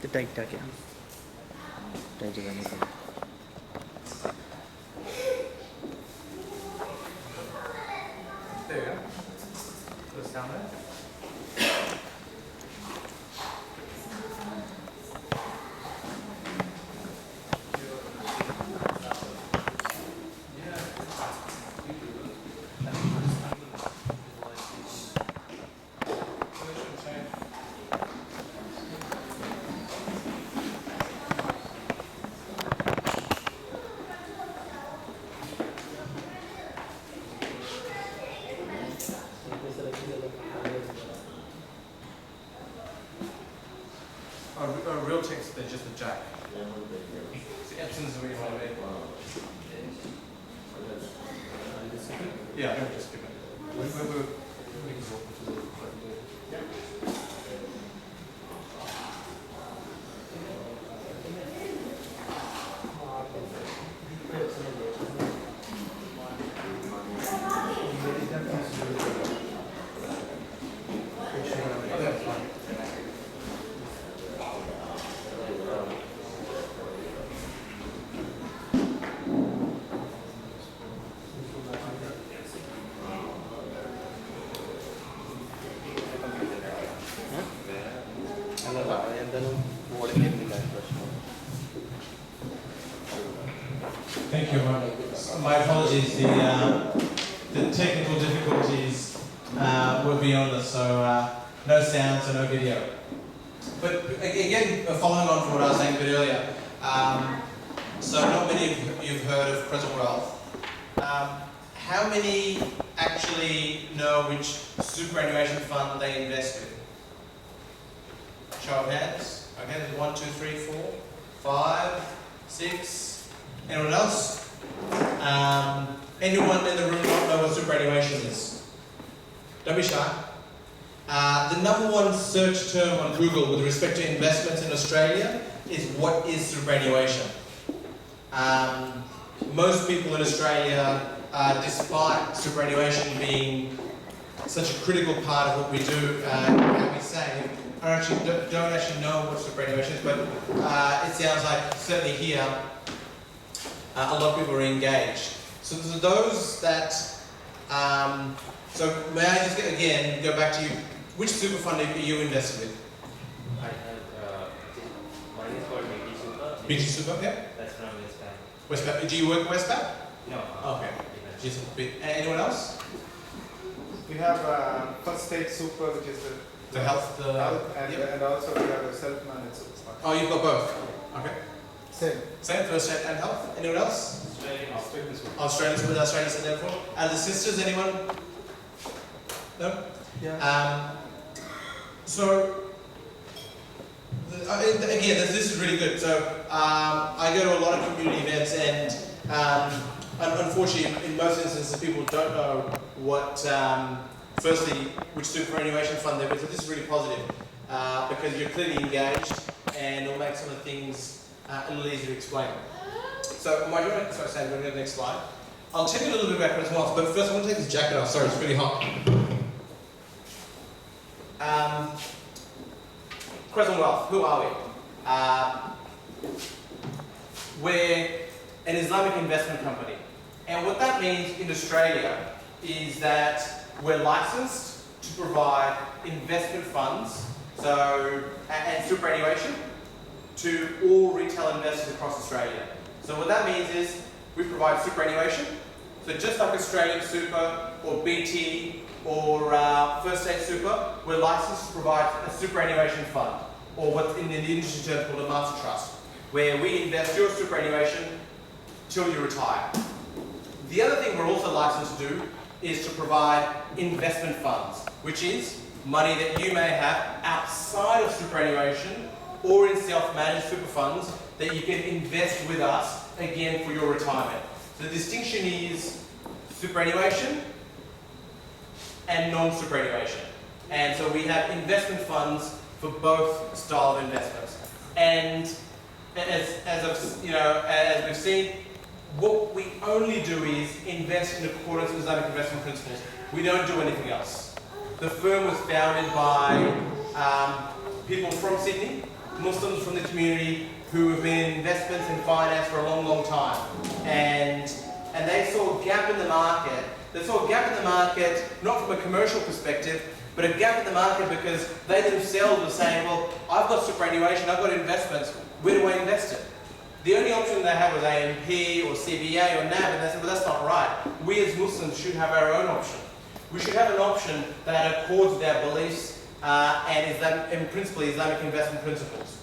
Tight क्या tight जगह निकल There you go. Goes down there. Real checks, they're just a jack. See, Epson's the way you want to make. Yeah, I'm just give it. We can walk to the yeah. Thank you. My apologies. The technical difficulties were beyond us, so no sound, so no video. But again, following on from what I was saying a bit earlier, so not many of you've heard of Crescent Wealth. How many actually know which superannuation fund they invest with? Show of hands. Okay, there's 1, 2, 3, 4, 5, 6. Anyone else? Anyone in the room not know what superannuation is? Don't be shy. The number one search term on Google with respect to investments in Australia is what is superannuation? Most people in Australia, despite superannuation being such a critical part of what we do, how we save, don't actually know what superannuation is, but it sounds like certainly here a lot of people are engaged. So those that, so may I just again go back to you, which super fund are you invested with? I have, mine is called BT Super. BT Super, yeah? That's from Westpac. Westpac, do you work at Westpac? No. Okay. Anyone else? We have First State Super, which is The health, health and, yep. and also we have a self-managed super fund. Oh, you've got both? Okay. Same. Same, First Aid and Health. Anyone else? Australians with Australians and therefore. And the sisters, anyone? No? Yeah. So, again, this is really good. So, I go to a lot of community events and unfortunately, in most instances, people don't know what, firstly, which superannuation fund they're with. So this is really positive because you're clearly engaged and it'll make some of the things a little easier to explain. So, sorry, Sam, go to the next slide. I'll tell you a little bit about Crescent Wealth, but first I'm going to take this jacket off. Sorry, it's pretty hot. Crescent Wealth, who are we? We're an Islamic investment company. And what that means in Australia is that we're licensed to provide investment funds, and superannuation to all retail investors across Australia. So what that means is we provide superannuation. So just like Australian Super or BT or First State Super, we're licensed to provide a superannuation fund, or what in the industry term called a master trust, where we invest your superannuation till you retire. The other thing we're also licensed to do is to provide investment funds, which is money that you may have outside of superannuation or in self-managed super funds that you can invest with us again for your retirement. So the distinction is superannuation and non-superannuation. And so we have investment funds for both style of investments. And as we've seen, what we only do is invest in accordance with Islamic investment principles. We don't do anything else. The firm was founded by people from Sydney Muslims from the community who have been in investments and finance for a long, long time. And they saw a gap in the market. They saw a gap in the market, not from a commercial perspective, but a gap in the market because they themselves were saying, well, I've got superannuation, I've got investments, where do I invest it? The only option they had was AMP or CBA or NAB, and they said, well, that's not right. We as Muslims should have our own option. We should have an option that accords with our beliefs and principally Islamic investment principles.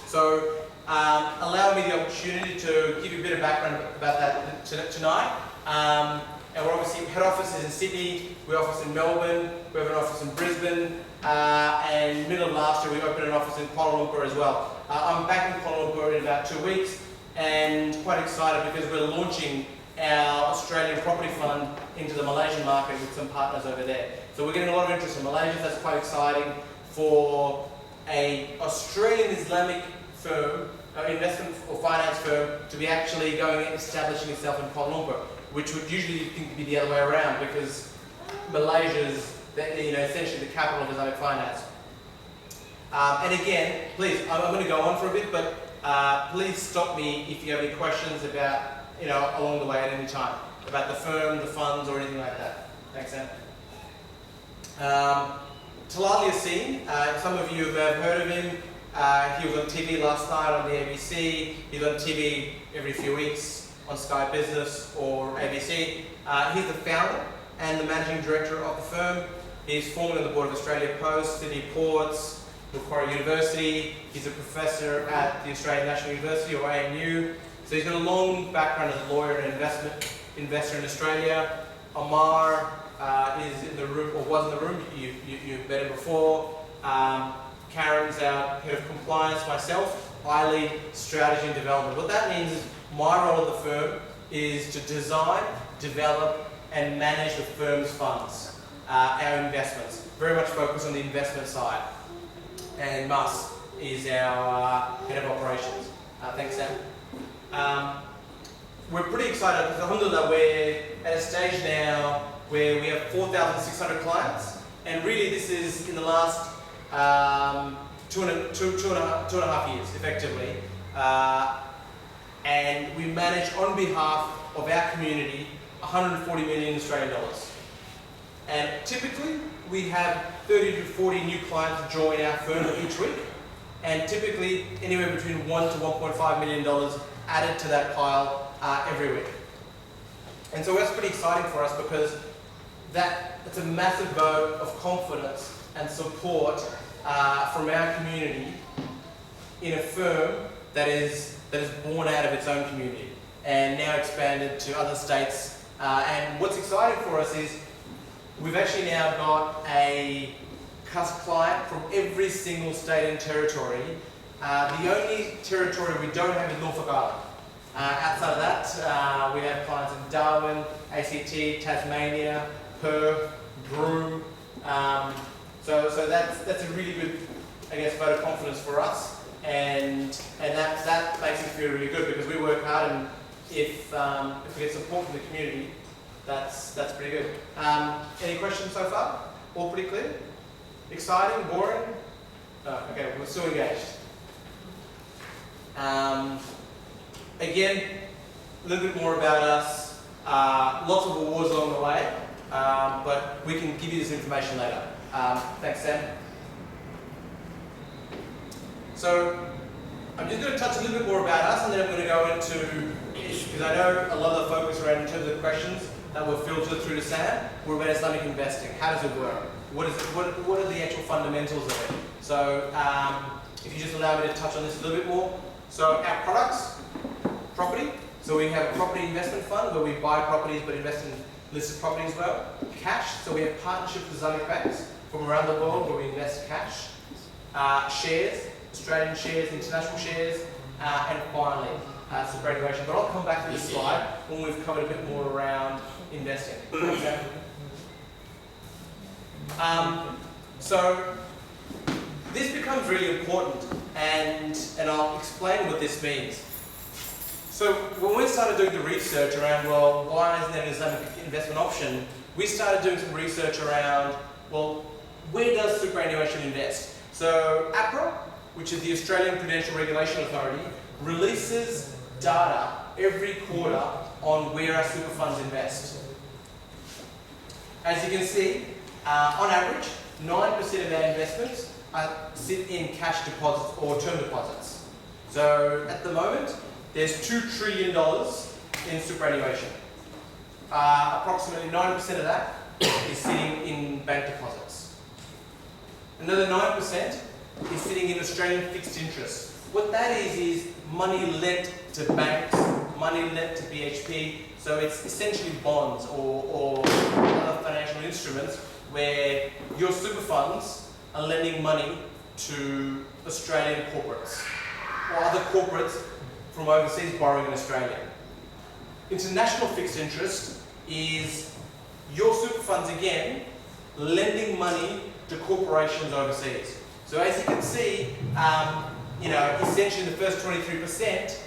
So, allow me the opportunity to give you a bit of background about that tonight. And we're obviously, head office is in Sydney, we office in Melbourne, we have an office in Brisbane, and middle of last year we opened an office in Kuala Lumpur as well. I'm back in Kuala Lumpur in about 2 weeks, and quite excited because we're launching our Australian property fund into the Malaysian market with some partners over there. So we're getting a lot of interest in Malaysia, that's quite exciting for an Australian Islamic firm, investment or finance firm, to be actually going and establishing itself in Kuala Lumpur, which would usually think to be the other way around because Malaysia's essentially the capital of Islamic finance. And again, please, I'm going to go on for a bit, but please stop me if you have any questions about, along the way at any time, about the firm, the funds, or anything like that. Thanks, Sam. Talal Yassin, some of you have heard of him. He was on TV last night on the ABC. He's on TV every few weeks on Sky Business or ABC. He's the founder and the managing director of the firm. He's formerly on the board of Australia Post, Sydney Ports, Macquarie University. He's a professor at the Australian National University, or ANU. So he's got a long background as a lawyer and investor in Australia. Amar is in the room, or was in the room. You've met him before. Karen's our head of compliance. Myself, I lead strategy and development. What that means is my role at the firm is to design, develop, and manage the firm's funds, our investments. Very much focused on the investment side. And Mus is our head of operations. Thanks, Sam. We're pretty excited because alhamdulillah, we're at a stage now where we have 4,600 clients, and really this is in the last two and a half years, effectively. And we manage on behalf of our community 140 million Australian dollars. And typically we have 30 to 40 new clients join our firm each week, and typically anywhere between $1 to $1.5 million added to that pile every week. And so that's pretty exciting for us because it's a massive vote of confidence and support from our community in a firm that is born out of its own community and now expanded to other states. And what's exciting for us is we've actually now got a client from every single state and territory. The only territory we don't have is Norfolk Island. Outside of that, we have clients in Darwin, ACT, Tasmania, Perth, Broome. So that's a really good, vote of confidence for us, and that makes us feel really good because we work hard, and if we get support from the community, that's pretty good. Any questions so far? All pretty clear? Exciting? Boring? No, okay, we're still engaged. Again, a little bit more about us. Lots of awards along the way, but we can give you this information later. Thanks, Sam. So, I'm just going to touch a little bit more about us, and then I'm going to go into, because I know a lot of the focus around in terms of questions that were filtered through to Sam were about Islamic investing. How does it work? What is it? What are the actual fundamentals of it? So, if you just allow me to touch on this a little bit more. So, our products, property. So we have a property investment fund where we buy properties but invest in listed property as well. Cash. So we have partnerships with Islamic banks from around the world where we invest cash. Shares, Australian shares, international shares, and finally superannuation. But I'll come back to this slide when we've covered a bit more around investing. So this becomes really important, and I'll explain what this means. So when we started doing the research around, well, why isn't there an Islamic investment option, we started doing some research around, well, where does superannuation invest? So APRA which is the Australian Prudential Regulation Authority, releases data every quarter on where our super funds invest. As you can see, on average, 9% of our investments sit in cash deposits or term deposits. So at the moment, there's $2 trillion in superannuation. Approximately 90% of that is sitting in bank deposits. Another 9% is sitting in Australian fixed interest. What that is money lent to banks, money lent to BHP, so it's essentially bonds or other financial instruments where your super funds are lending money to Australian corporates or other corporates from overseas borrowing in Australia. International fixed interest is your super funds again lending money to corporations overseas. So as you can see, essentially the first 23%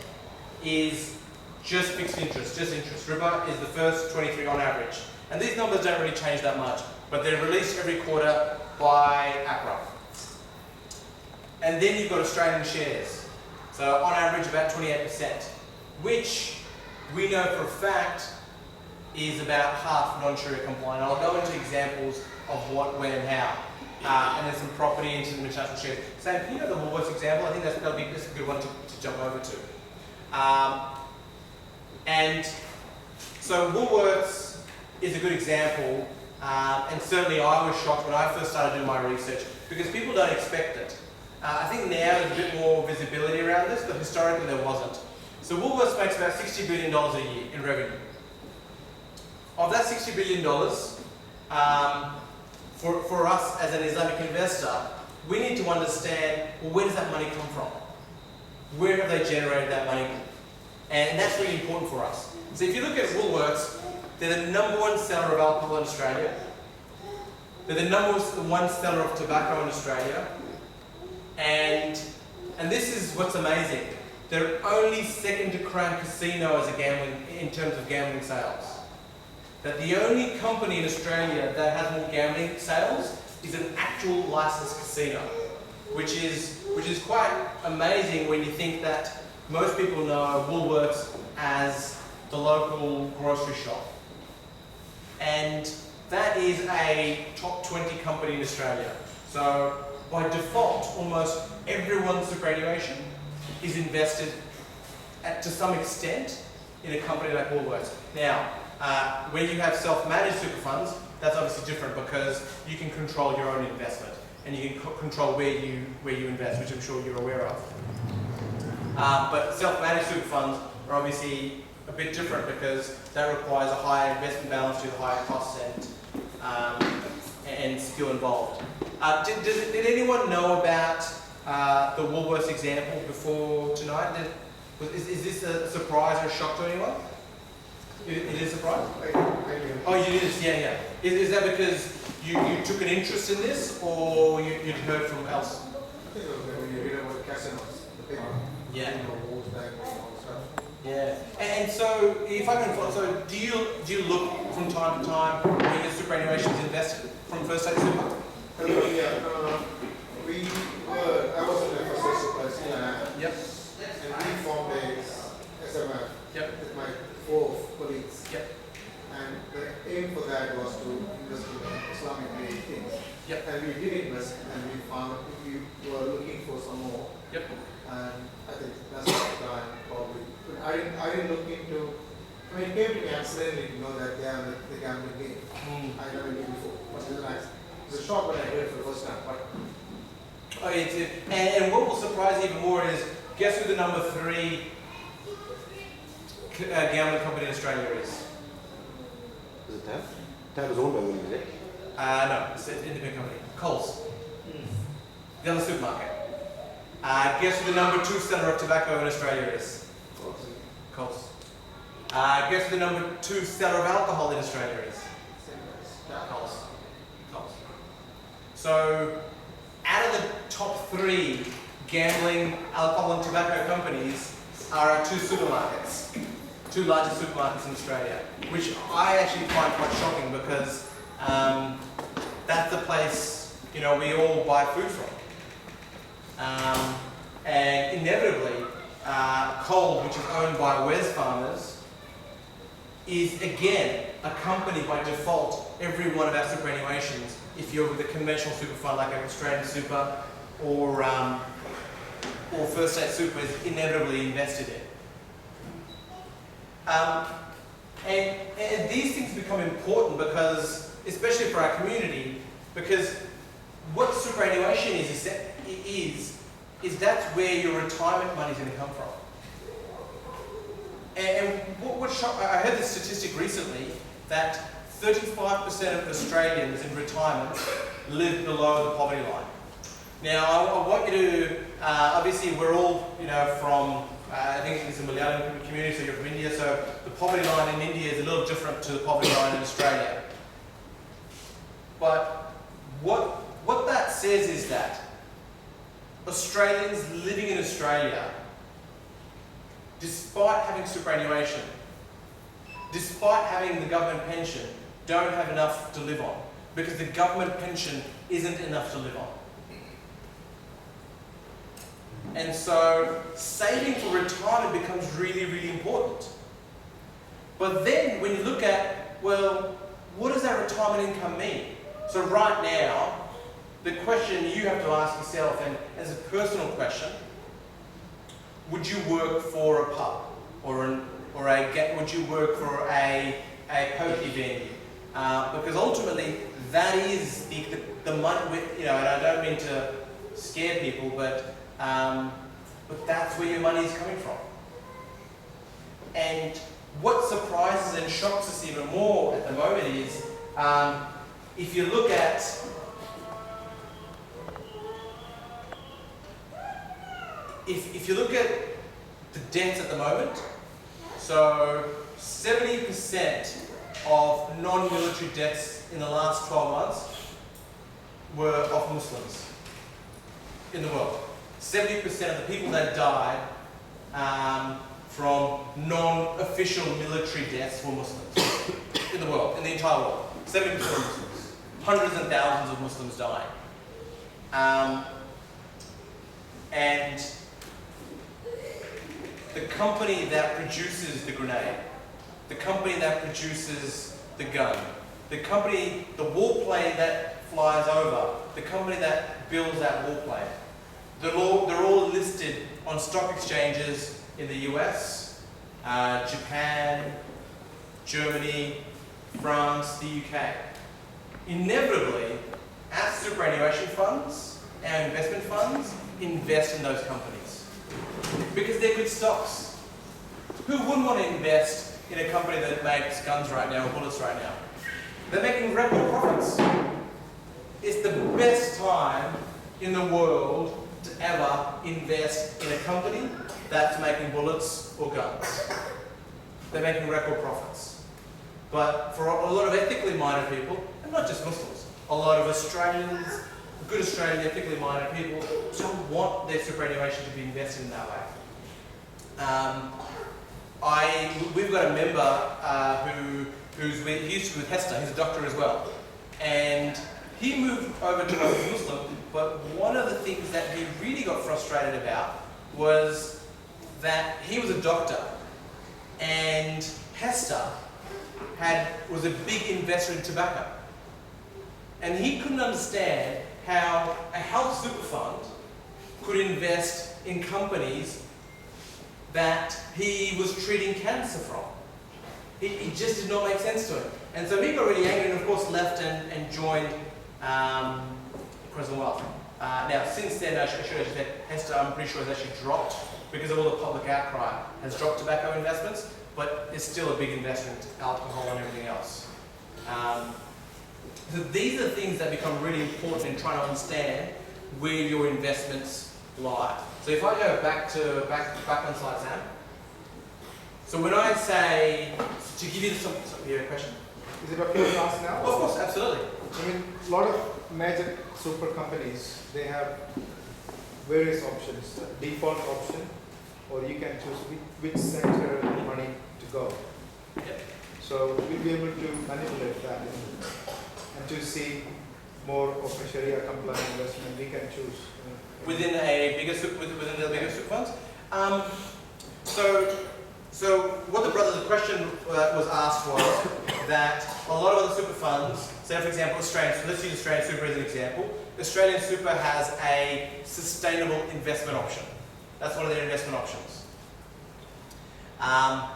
is just fixed interest, just interest. Riba is the first 23 on average. And these numbers don't really change that much, but they're released every quarter by APRA. And then you've got Australian shares. So on average about 28%, which we know for a fact is about half non-Sharia compliant. I'll go into examples of what, when, and how. And there's some property into the international shares. Sam, can you know the Woolworths example? I think that's a good one to jump over to. And so Woolworths is a good example, and certainly I was shocked when I first started doing my research because people don't expect it. I think now there's a bit more visibility around this, but historically there wasn't. So Woolworths makes about $60 billion a year in revenue. Of that $60 billion, for us as an Islamic investor, we need to understand, well, where does that money come from? Where have they generated that money? And that's really important for us. So if you look at Woolworths, they're the #1 seller of alcohol in Australia. They're the #1 seller of tobacco in Australia. And this is what's amazing. They're only second to Crown Casino as a gambling, in terms of gambling sales. That the only company in Australia that has more gambling sales is an actual licensed casino, which is quite amazing when you think that most people know Woolworths as the local grocery shop. And that is a top 20 company in Australia. So by default, almost everyone's superannuation is invested to some extent in a company like Woolworths. Now, when you have self-managed super funds, that's obviously different because you can control your own investment and you can control where you invest, which I'm sure you're aware of. But self-managed super funds are obviously a bit different because that requires a higher investment balance due to higher costs and skill involved. Did anyone know about the Woolworths example before tonight? Is this a surprise or a shock to anyone? It is a surprise? Oh, you did? Yeah. Is that because you took an interest in this or you'd heard from else? I think when you read about Crescent, the big Yeah. stuff. Yeah. And so, if I can follow, so do you look from time to time when your superannuation is invested from First State Super? I was in the first state super. Yep. And we formed a SMF with my 4 colleagues. Yep. And the aim for that was to invest in Islamic things. Yep. And we did invest, and we found we were looking for some more. Yep. And I think that's the time probably. But I didn't look into. I mean, it came to me accidentally to know that they are the gambling game. I never knew before. But it's a shock when I heard it for the first time. But Oh, and what will surprise you even more is, guess who the #3 gambling company in Australia is? Is it TAB? TAB is owned by Woolies, is it? No, it's an independent company. Coles. The other supermarket. Guess who the #2 seller of tobacco in Australia is? Coles. Guess who the #2 seller of alcohol in Australia is? Coles. So, out of the top 3 gambling, alcohol and tobacco companies are our 2 supermarkets. 2 largest supermarkets in Australia, which I actually find quite shocking because that's the place we all buy food from. And inevitably, coal, which is owned by Wesfarmers, is again a company by default. Every one of our superannuations, if you're with a conventional super fund like an Australian Super or First State Super, is inevitably invested in. And these things become important because, especially for our community, because what superannuation is that's where your retirement money is going to come from. And what I heard this statistic recently that 35% of Australians in retirement live below the poverty line. Now, I want you to, obviously we're all, from, I think it's a Malayalam community, so you're from India, so the poverty line in India is a little different to the poverty line in Australia. But what that says is that Australians living in Australia, despite having superannuation, despite having the government pension, don't have enough to live on because the government pension isn't enough to live on. And so saving for retirement becomes really, really important. But then when you look at, well, what does that retirement income mean? So right now, the question you have to ask yourself, and as a personal question, would you work for a pub would you work for a pokie venue? Because ultimately, that is the money. And I don't mean to scare people, but that's where your money is coming from. And what surprises and shocks us even more at the moment is if you look at if you look at the deaths at the moment, so 70% of non-military deaths in the last 12 months were of Muslims in the world. 70% of the people that died from non-official military deaths were Muslims in the world, in the entire world. 70% of Muslims. Hundreds and thousands of Muslims dying. And the company that produces the grenade, the company that produces the gun, the warplane that flies over, the company that builds that warplane, they're all listed on stock exchanges in the US, Japan, Germany, France, the UK. Inevitably, our superannuation funds, our investment funds, invest in those companies because they're good stocks. Who wouldn't want to invest in a company that makes guns right now or bullets right now? They're making record profits. It's the best time in the world to ever invest in a company that's making bullets or guns. They're making record profits. But for a lot of ethically minded people, and not just Muslims, a lot of Australians, good Australian ethically minded people don't want their superannuation to be invested in that way. We've got a member he used to be with Hester, he's a doctor as well. And he moved over to us as Muslim, but one of the things that he really got frustrated about was that he was a doctor and Hester was a big investor in tobacco. And he couldn't understand how a health super fund could invest in companies that he was treating cancer from. It just did not make sense to him. And so he got really angry and of course left and joined Crescent Wealth. Now since then, I should actually say, Hester, I'm pretty sure has actually dropped because of all the public outcry, has dropped tobacco investments, but it's still a big investment, alcohol and everything else. So these are things that become really important in trying to understand where your investments lie. So if I go back on slide, Sam. So when I say, to give you some you have a question? Is it okay to ask now? Of course, absolutely. I mean, a lot of major super companies, they have various options. Default option, or you can choose which sector of money to go. Yep. So we'll be able to manipulate that and to see more of a Sharia compliant investment, we can choose. Within within the bigger super funds. So what the question was asked was that a lot of other super funds, say for example Australian, so let's use Australian Super as an example. Australian Super has a sustainable investment option. That's one of their investment options. Now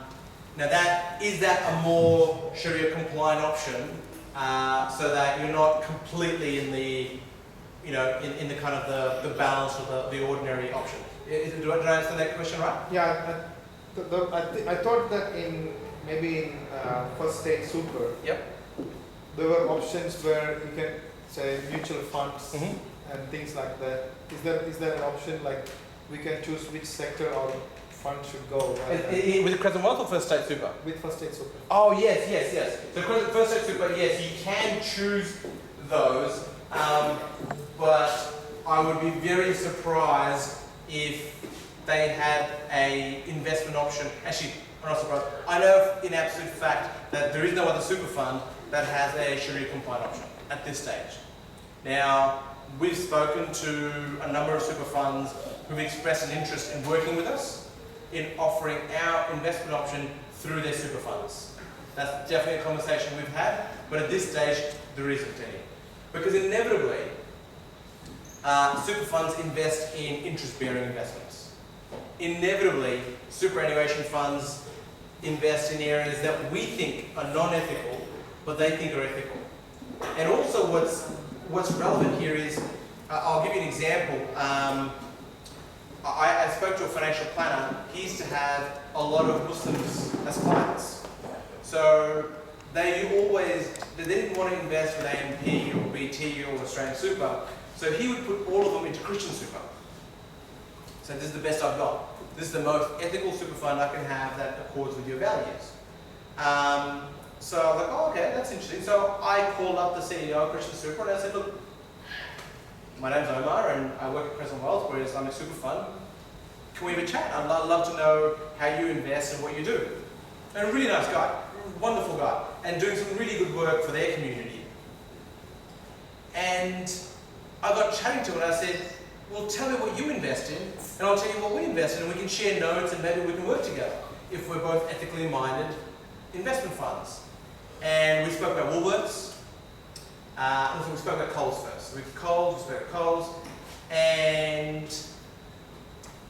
is that a more Sharia compliant option, so that you're not completely in the, in the kind of the balance of the ordinary option? Did I understand that question right? Yeah, I thought that maybe in first stage super, Yep. there were options where you can say mutual funds Mm-hmm. and things like that. Is there an option like we can choose which sector our fund should go? With Crescent Wealth or First State Super? With first stage super. Oh yes. So First State Super, yes, you can choose those, but I would be very surprised if they had a investment option. Actually, I'm not surprised. I know in absolute fact that there is no other super fund that has a Sharia compliant option at this stage. Now, we've spoken to a number of super funds who've expressed an interest in working with us in offering our investment option through their super funds. That's definitely a conversation we've had, but at this stage, there isn't any. Because inevitably, super funds invest in interest-bearing investments. Inevitably, superannuation funds invest in areas that we think are non-ethical, but they think are ethical. And also what's relevant here is, I'll give you an example. I spoke to a financial planner. He used to have a lot of Muslims as clients. So they didn't want to invest with AMP or BT or Australian Super. So he would put all of them into Christian Super. So this is the best I've got. This is the most ethical super fund I can have that accords with your values. So I was like, oh, okay, that's interesting. So I called up the CEO of Christian Super and I said, look, my name's Omar and I work at Crescent Wealth, we're an Islamic super fund. Can we have a chat? I'd love to know how you invest and what you do. And a really nice guy, wonderful guy, and doing some really good work for their community. And I got chatting to him and I said, well, tell me what you invest in, and I'll tell you what we invest in, and we can share notes and maybe we can work together if we're both ethically minded investment funds. And we spoke about Woolworths, we spoke about Coles first. We spoke about Coles, and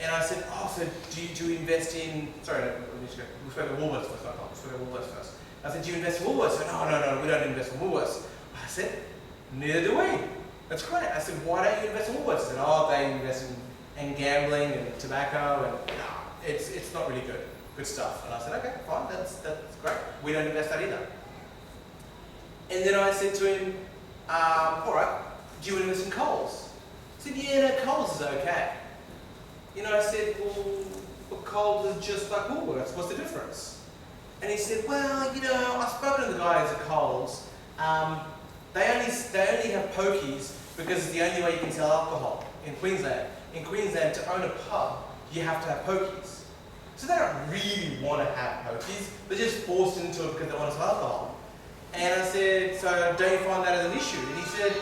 I said, oh, so do you invest in, sorry, we spoke about Woolworths first, not Coles, we spoke about Woolworths first. I said, do you invest in Woolworths? He said, no, we don't invest in Woolworths. I said, neither do we. That's great. I said, why don't you invest in Woolworths? He said, oh, they invest in gambling and tobacco, and no, it's not really good stuff. And I said, okay, fine, that's great. We don't invest that either. And then I said to him, all right, do you invest in Coles? He said, yeah, no, Coles is okay. I said, well, Coles is just like Woolworths. What's the difference? And he said, well, I've spoken to the guys at Coles. They only have pokies because it's the only way you can sell alcohol in Queensland. In Queensland, to own a pub, you have to have pokies. So they don't really want to have pokies. They're just forced into it because they want to sell alcohol. And I said, so don't you find that as an issue? And he said,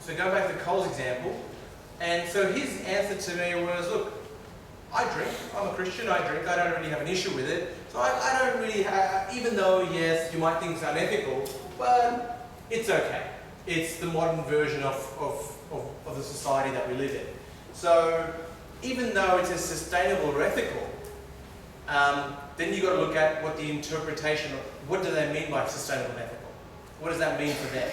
so go back to Cole's example, and so his answer to me was, look, I drink, I'm a Christian, I drink, I don't really have an issue with it, so I don't really have, even though, yes, you might think it's unethical, but it's okay. It's the modern version of the society that we live in. So even though it's a sustainable or ethical, then you've got to look at what the interpretation of, what do they mean by sustainable and ethical? What does that mean for them?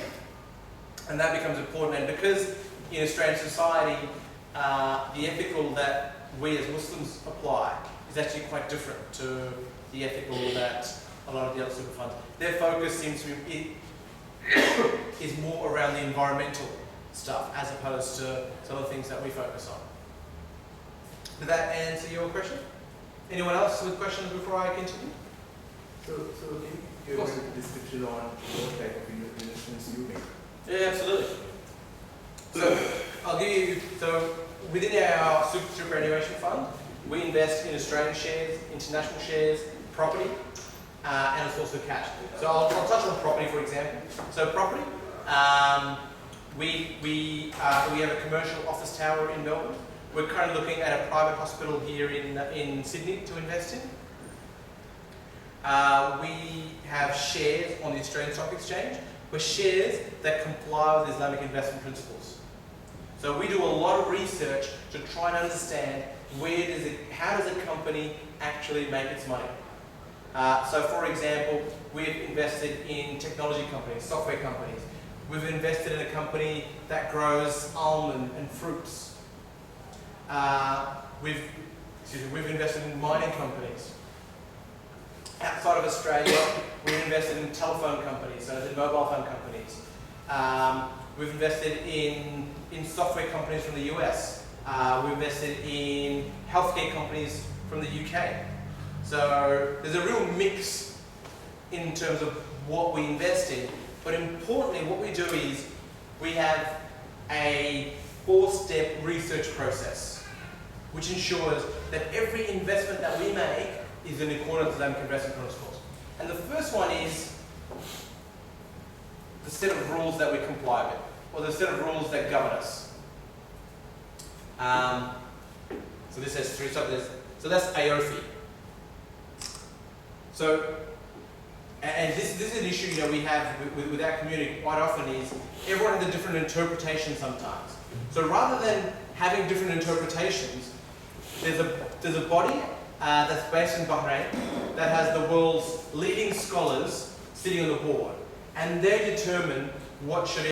And that becomes important, and because in Australian society, the ethical that we as Muslims apply is actually quite different to the ethical that a lot of the other super funds. Their focus seems to be, is more around the environmental stuff as opposed to some of the things that we focus on. Did that answer your question? Anyone else with questions before I continue? So can you give us a description on what type of investments you make? Yeah, absolutely. So I'll give you, so within our superannuation fund, we invest in Australian shares, international shares, property, and it's also cash. So I'll touch on property, for example. So property, we have a commercial office tower in Melbourne. We're currently looking at a private hospital here in Sydney to invest in. We have shares on the Australian Stock Exchange. We're shares that comply with Islamic investment principles. So we do a lot of research to try and understand how does a company actually make its money. So for example, we've invested in technology companies, software companies. We've invested in a company that grows almond and fruits. We've invested in mining companies. Outside of Australia, we've invested in telephone companies, so in mobile phone companies. We've invested in software companies from the US. We've invested in healthcare companies from the UK. So there's a real mix in terms of what we invest in. But importantly, what we do is we have a 4-step research process, which ensures that every investment that we make is in accordance with Islamic investment principles. And the first one is the set of rules that we comply with, or the set of rules that govern us. So this has 3 steps. So that's AOFI. So, and this is an issue we have with our community quite often is everyone has a different interpretation sometimes. So rather than having different interpretations, there's a body that's based in Bahrain that has the world's leading scholars sitting on the board, and they determine what Sharia